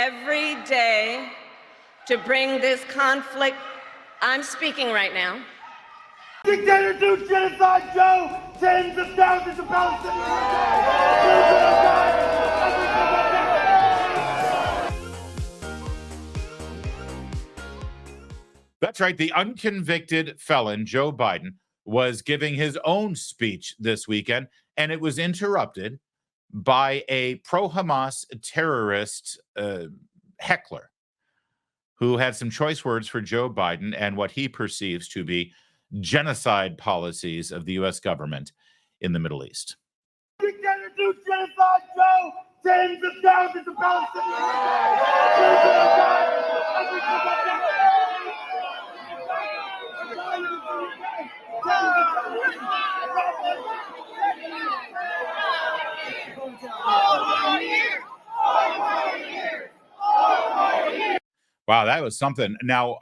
every day to bring this conflict. I'm speaking right now. Dictator do genocide, Joe! Tens of thousands of Palestinians! That's right. The unconvicted felon, Joe Biden, was giving his own speech this weekend, and it was interrupted by a pro-Hamas terrorist heckler who had some choice words for Joe Biden and what he perceives to be genocide policies of the U.S. government in the Middle East. Dictator do genocide, Joe! Tens of thousands of Palestinians! Wow, that was something. Now,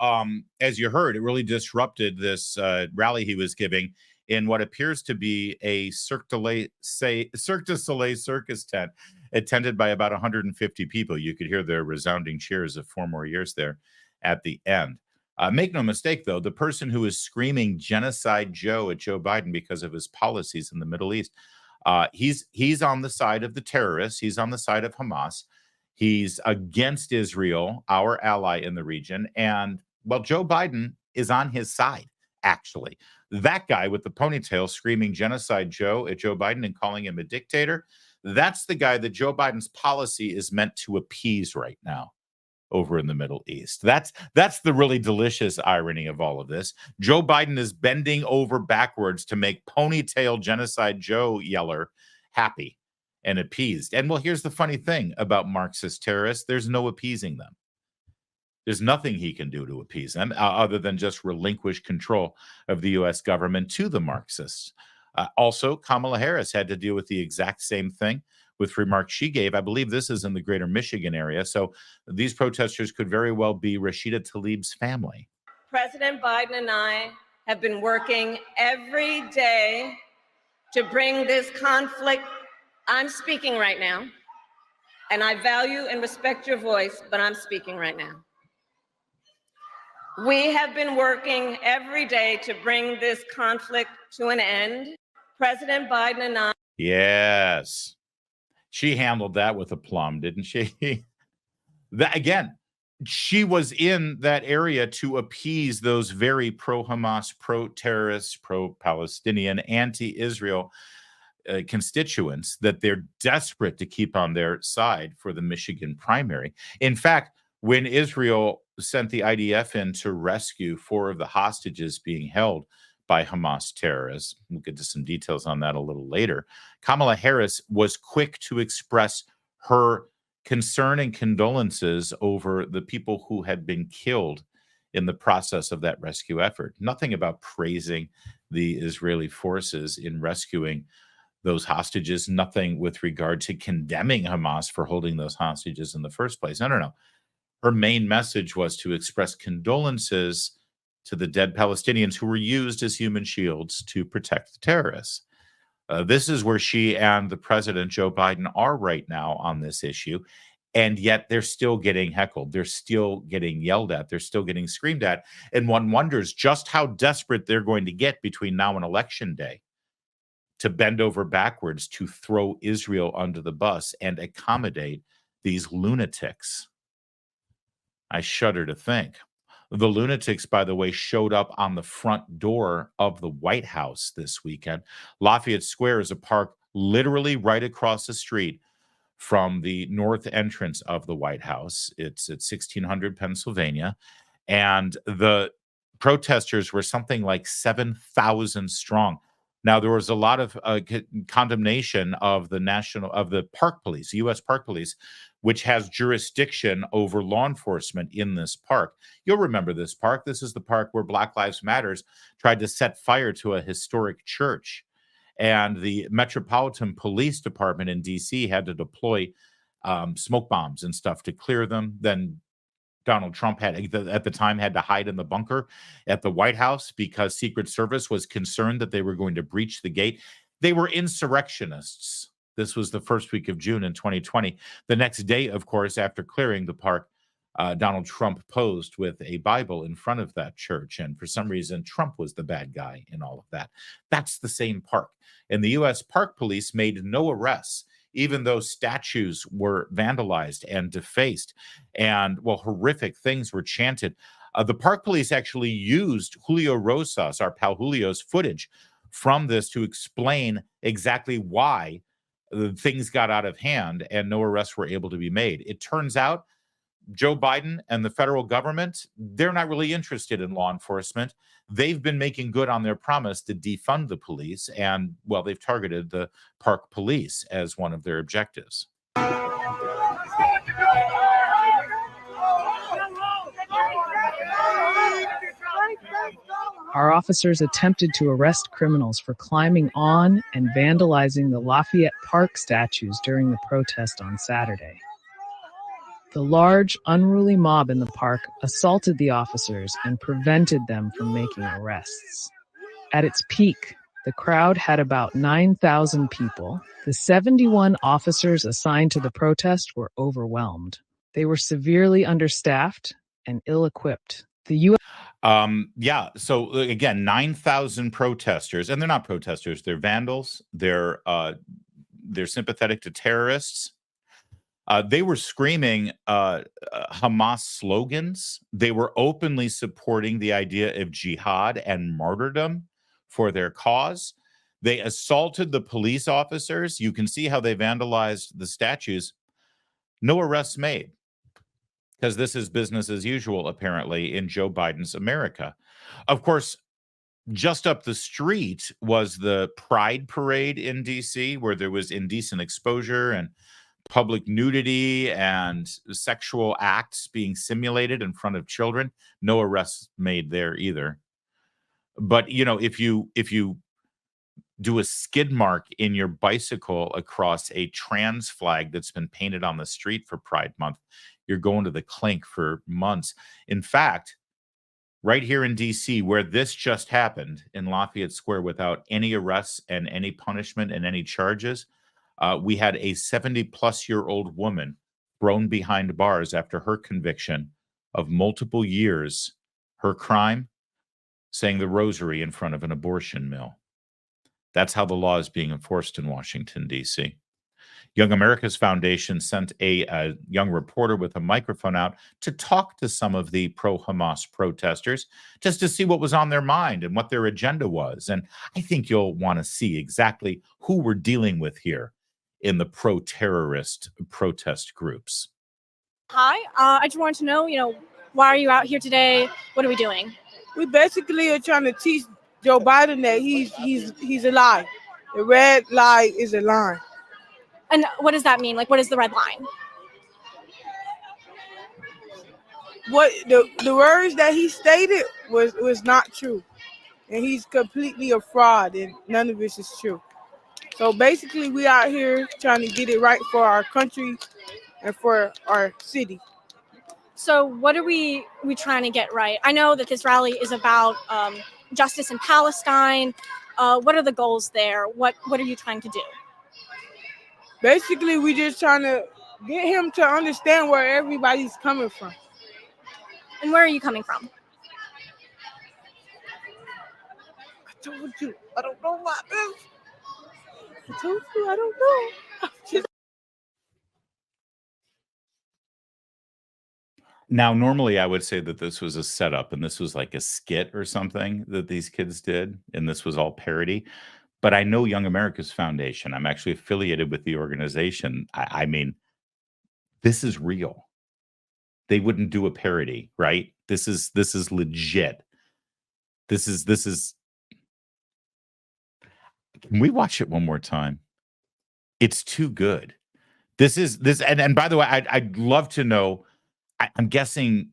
as you heard, it really disrupted this rally he was giving in what appears to be a Cirque du Soleil circus tent attended by about 150 people. You could hear their resounding cheers of 4 more years there at the end. Make no mistake, though, the person who is screaming genocide Joe at Joe Biden because of his policies in the Middle East, he's on the side of the terrorists. He's on the side of Hamas. He's against Israel, our ally in the region. And, well, Joe Biden is on his side, actually. That guy with the ponytail screaming genocide Joe at Joe Biden and calling him a dictator, that's the guy that Joe Biden's policy is meant to appease right now over in the Middle East. That's the really delicious irony of all of this. Joe Biden is bending over backwards to make ponytail genocide Joe Yeller happy and appeased. And, well, here's the funny thing about Marxist terrorists. There's no appeasing them. There's nothing he can do to appease them other than just relinquish control of the U.S. government to the Marxists. Also, Kamala Harris had to deal with the exact same thing with remarks she gave. I believe this is in the greater Michigan area. So these protesters could very well be Rashida Tlaib's family. President Biden and I have been working every day to bring this conflict. I'm speaking right now, and I value and respect your voice, but I'm speaking right now. We have been working every day to bring this conflict to an end. President Biden and I. Yes. She handled that with aplomb, didn't she? That, again, she was in that area to appease those very pro-Hamas, pro-terrorist, pro-Palestinian, anti-Israel constituents that they're desperate to keep on their side for the Michigan primary. In fact, when Israel sent the IDF in to rescue 4 of the hostages being held by Hamas terrorists, we'll get to some details on that a little later, Kamala Harris was quick to express her concern and condolences over the people who had been killed in the process of that rescue effort. Nothing about praising the Israeli forces in rescuing those hostages, nothing with regard to condemning Hamas for holding those hostages in the first place. No. Her main message was to express condolences to the dead Palestinians who were used as human shields to protect the terrorists. This is where she and the president, Joe Biden, are right now on this issue. And yet they're still getting heckled. They're still getting yelled at. They're still getting screamed at. And one wonders just how desperate they're going to get between now and Election Day to bend over backwards to throw Israel under the bus and accommodate these lunatics. I shudder to think. The lunatics, by the way, showed up on the front door of the White House this weekend. Lafayette Square is a park literally right across the street from the north entrance of the White House. It's at 1600 Pennsylvania. And the protesters were something like 7,000 strong. Now, there was a lot of condemnation of the park police, U.S. Park Police, which has jurisdiction over law enforcement in this park. You'll remember this park. This is the park where Black Lives Matters tried to set fire to a historic church. And the Metropolitan Police Department in D.C. had to deploy smoke bombs and stuff to clear them. Then Donald Trump at the time had to hide in the bunker at the White House because Secret Service was concerned that they were going to breach the gate. They were insurrectionists. This was the first week of June in 2020. The next day, of course, after clearing the park, Donald Trump posed with a Bible in front of that church. And for some reason, Trump was the bad guy in all of that. That's the same park. And the U.S. Park Police made no arrests, even though statues were vandalized and defaced and, well, horrific things were chanted. The park police actually used Julio Rosas, our pal Julio's footage from this to explain exactly why things got out of hand and no arrests were able to be made. It turns out Joe Biden and the federal government, they're not really interested in law enforcement. They've been making good on their promise to defund the police. And, well, they've targeted the park police as one of their objectives. Our officers attempted to arrest criminals for climbing on and vandalizing the Lafayette Park statues during the protest on Saturday. The large, unruly mob in the park assaulted the officers and prevented them from making arrests. At its peak, the crowd had about 9,000 people. The 71 officers assigned to the protest were overwhelmed. They were severely understaffed and ill-equipped. The U.S. So again, 9,000 protesters, and they're not protesters, they're vandals. They're sympathetic to terrorists. They were screaming Hamas slogans. They were openly supporting the idea of jihad and martyrdom for their cause. They assaulted the police officers. You can see how they vandalized the statues. No arrests made, because this is business as usual, apparently, in Joe Biden's America. Of course, just up the street was the Pride Parade in D.C., where there was indecent exposure and public nudity and sexual acts being simulated in front of children. No arrests made there either. But, you know, if you do a skid mark in your bicycle across a trans flag that's been painted on the street for Pride Month, you're going to the clink for months. In fact, right here in D.C., where this just happened in Lafayette Square without any arrests and any punishment and any charges, we had a 70-plus-year-old woman thrown behind bars after her conviction of multiple years. Her crime, saying the rosary in front of an abortion mill. That's how the law is being enforced in Washington, D.C. Young America's Foundation sent a young reporter with a microphone out to talk to some of the pro-Hamas protesters, just to see what was on their mind and what their agenda was. And I think you'll want to see exactly who we're dealing with here in the pro-terrorist protest groups. Hi, I just wanted to know, why are you out here today? What are we doing? We basically are trying to teach Joe Biden that he's a lie. The red lie is a lie. And what does that mean? Like, what is the red line? What the words that he stated was not true, and he's completely a fraud, and none of this is true. So basically, we out here trying to get it right for our country and for our city. So what are we trying to get right? I know that this rally is about justice in Palestine. What are the goals there? What are you trying to do? Basically, we just trying to get him to understand where everybody's coming from. And where are you coming from? I told you, I don't know about this. I told you, I don't know. Now, normally I would say that this was a setup and this was like a skit or something that these kids did, and this was all parody. But I know Young America's Foundation. I'm actually affiliated with the organization. I mean, this is real. They wouldn't do a parody, right? This is legit. This is. Can we watch it one more time? It's too good. And by the way, I'd love to know. I'm guessing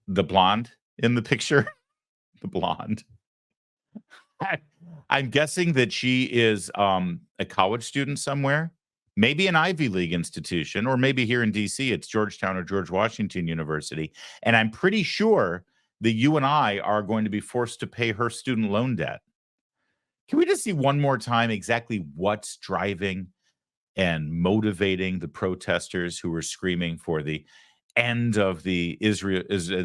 the blonde in the picture, the blonde. I'm guessing that she is a college student somewhere, maybe an Ivy League institution, or maybe here in D.C. it's Georgetown or George Washington University. And I'm pretty sure that you and I are going to be forced to pay her student loan debt. Can we just see one more time exactly what's driving and motivating the protesters who were screaming for the end of the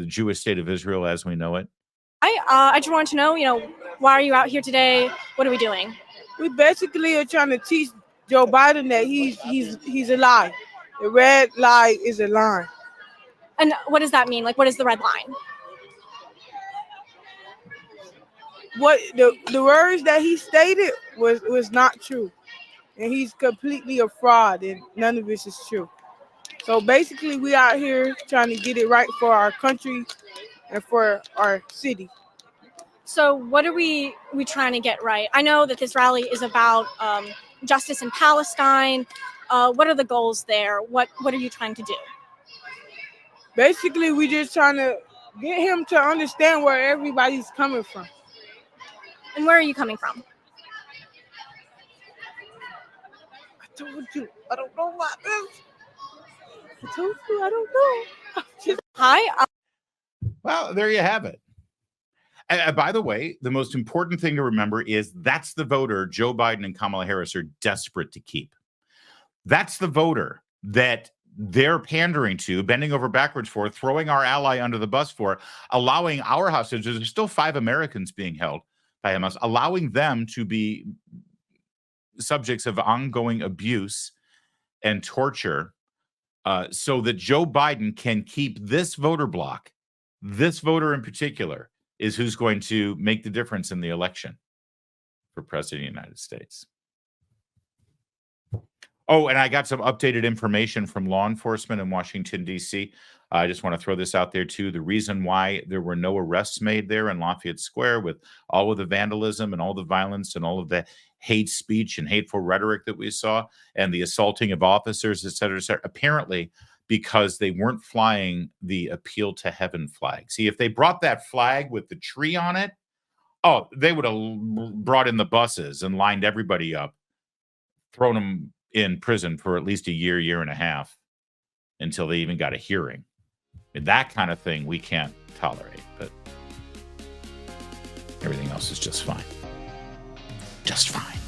Jewish state of Israel as we know it? I just want to know, why are you out here today? What are we doing? We basically are trying to teach Joe Biden that he's a lie. The red lie is a lie. And what does that mean? Like, what is the red line? What the words that he stated was not true, and he's completely a fraud, and none of this is true. So basically, we out here trying to get it right for our country and for our city. So what are we trying to get right? I know that this rally is about justice in Palestine. What are the goals there? What are you trying to do? Basically, we just trying to get him to understand where everybody's coming from. And where are you coming from? I told you, I don't know what this. I told you, I don't know. Hi. Well, there you have it. By the way, the most important thing to remember is that's the voter Joe Biden and Kamala Harris are desperate to keep. That's the voter that they're pandering to, bending over backwards for, throwing our ally under the bus for, allowing our hostages. There's still 5 Americans being held by Hamas, allowing them to be subjects of ongoing abuse and torture so that Joe Biden can keep this voter block. This voter in particular is who's going to make the difference in the election for president of the United States. Oh, and I got some updated information from law enforcement in Washington, D.C. I just want to throw this out there, too. The reason why there were no arrests made there in Lafayette Square with all of the vandalism and all the violence and all of the hate speech and hateful rhetoric that we saw and the assaulting of officers, et cetera, apparently because they weren't flying the Appeal to Heaven flag. See, if they brought that flag with the tree on it, oh, they would have brought in the buses and lined everybody up, thrown them in prison for at least a year and a half until they even got a hearing. And that kind of thing we can't tolerate, but everything else is just fine. Just fine.